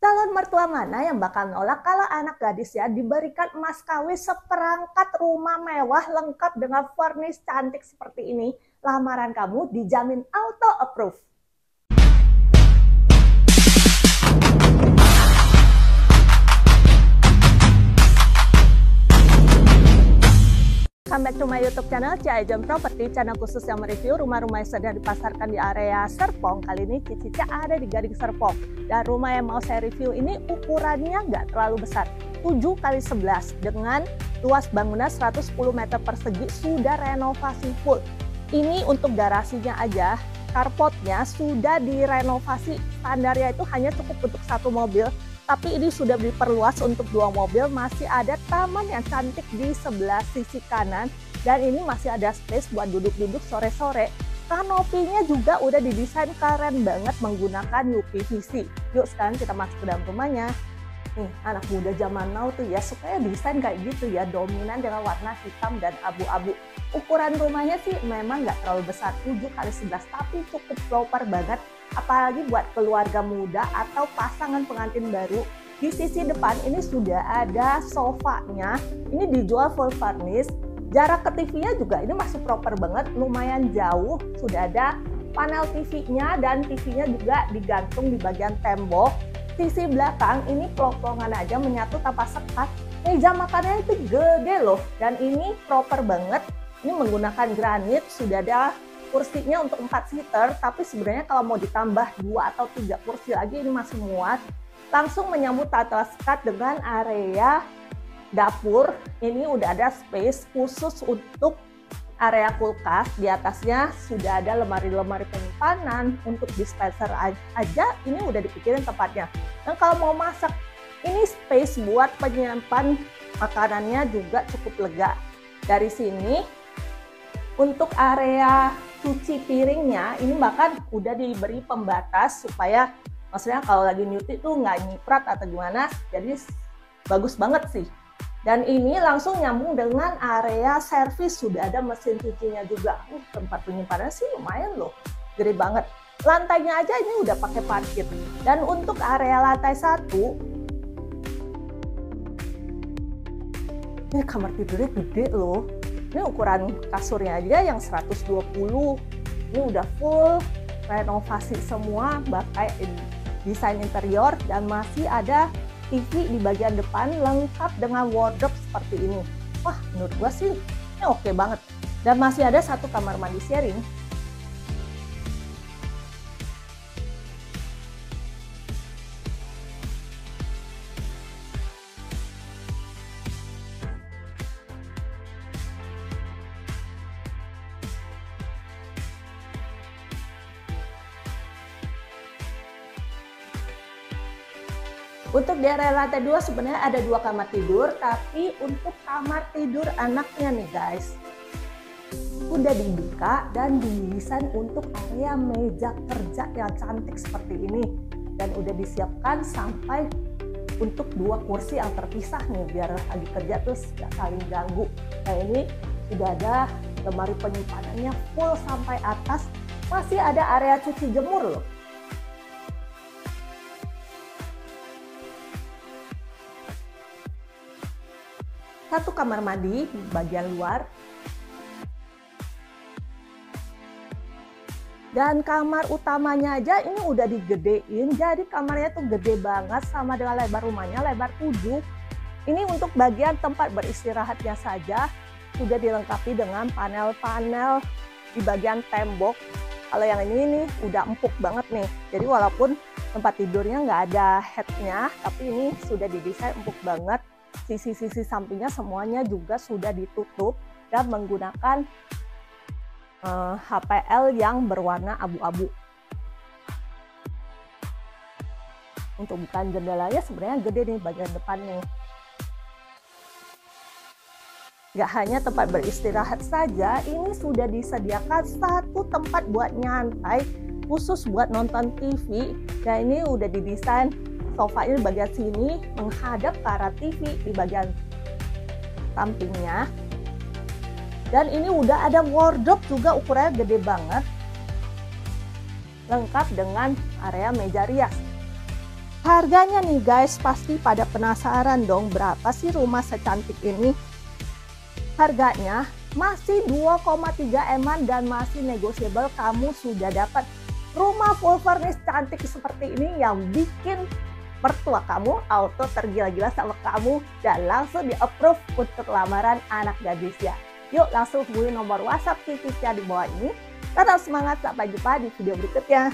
Calon mertua mana yang bakal nolak kalau anak gadisnya diberikan emas kawin seperangkat rumah mewah lengkap dengan furnish cantik seperti ini? Lamaran kamu dijamin auto approve. Welcome back to my YouTube channel Cia Ejon Property, channel khusus yang mereview rumah-rumah yang sedang dipasarkan di area Serpong. Kali ini Cici ada di Gading Serpong. Dan rumah yang mau saya review ini ukurannya nggak terlalu besar, 7 kali 11 dengan luas bangunan 110 meter persegi, sudah renovasi full. Ini untuk garasinya aja, carportnya sudah direnovasi, standarnya itu hanya cukup untuk 1 mobil. Tapi ini sudah diperluas untuk 2 mobil, masih ada taman yang cantik di sebelah sisi kanan. Dan ini masih ada space buat duduk-duduk sore-sore. Kanopinya juga udah didesain keren banget menggunakan UPVC. Yuk sekarang kita masuk ke dalam rumahnya. Nih, anak muda zaman now tuh ya sukanya desain kayak gitu ya, dominan dengan warna hitam dan abu-abu. Ukuran rumahnya sih memang nggak terlalu besar, 7 kali 11, tapi cukup proper banget. Apalagi buat keluarga muda atau pasangan pengantin baru. Di sisi depan ini sudah ada sofanya, ini dijual full furnish. Jarak ke TV-nya juga ini masih proper banget, lumayan jauh. Sudah ada panel TV-nya dan TV-nya juga digantung di bagian tembok. Sisi belakang ini pelopongan aja menyatu tanpa sekat. Meja makannya itu gede loh, dan ini proper banget. Ini menggunakan granit, sudah ada kursinya untuk 4 seater, tapi sebenarnya kalau mau ditambah 2 atau 3 kursi lagi ini masih muat. Langsung menyambut tata sekat dengan area dapur. Ini udah ada space khusus untuk area kulkas. Di atasnya sudah ada lemari-lemari penyimpanan untuk dispenser aja. Ini udah dipikirin tempatnya. Dan kalau mau masak, ini space buat penyimpan makanannya juga cukup lega. Dari sini untuk area cuci piringnya ini bahkan udah diberi pembatas supaya maksudnya kalau lagi nyuci tuh nggak nyiprat atau gimana, jadi bagus banget sih. Dan ini langsung nyambung dengan area servis, sudah ada mesin cucinya juga. Tempat penyimpanan sih lumayan loh, gede banget. Lantainya aja ini udah pakai parkit. Dan untuk area lantai 1, ini kamar tidurnya gede loh. Ini ukuran kasurnya aja yang 120. Ini udah full renovasi semua, pakai desain interior, dan masih ada TV di bagian depan lengkap dengan wardrobe seperti ini. Wah, menurut gua sih ini oke banget. Dan masih ada 1 kamar mandi sharing. Untuk di area lantai 2 sebenarnya ada 2 kamar tidur, tapi untuk kamar tidur anaknya nih guys, udah dibuka dan didesain untuk area meja kerja yang cantik seperti ini. Dan udah disiapkan sampai untuk 2 kursi yang terpisah nih, biar lagi kerja terus gak saling ganggu. Nah ini sudah ada lemari penyimpanannya full sampai atas, masih ada area cuci jemur loh. Satu kamar mandi di bagian luar. Dan kamar utamanya aja ini udah digedein, jadi kamarnya tuh gede banget sama dengan lebar rumahnya, lebar 7. Ini untuk bagian tempat beristirahatnya saja, sudah dilengkapi dengan panel-panel di bagian tembok. Kalau yang ini nih udah empuk banget nih, jadi walaupun tempat tidurnya nggak ada headnya, tapi ini sudah didesain empuk banget. Sisi-sisi sampingnya semuanya juga sudah ditutup dan menggunakan HPL yang berwarna abu-abu. Untuk bukan jendelanya sebenarnya gede nih bagian depan nih. Gak hanya tempat beristirahat saja, ini sudah disediakan 1 tempat buat nyantai khusus buat nonton TV. Nah ini udah didesain sofanya di bagian sini menghadap ke arah TV di bagian sampingnya. Dan ini udah ada wardrobe juga, ukurannya gede banget, lengkap dengan area meja rias. Harganya nih guys, pasti pada penasaran dong berapa sih rumah secantik ini? Harganya masih 2,3 M-an dan masih negotiable. Kamu sudah dapat rumah full furnished cantik seperti ini yang bikin mertua kamu auto tergila-gila sama kamu dan langsung di-approve untuk lamaran anak gadisnya. Yuk langsung hubungi nomor WhatsApp Cici di bawah ini. Tetap semangat, sampai jumpa di video berikutnya.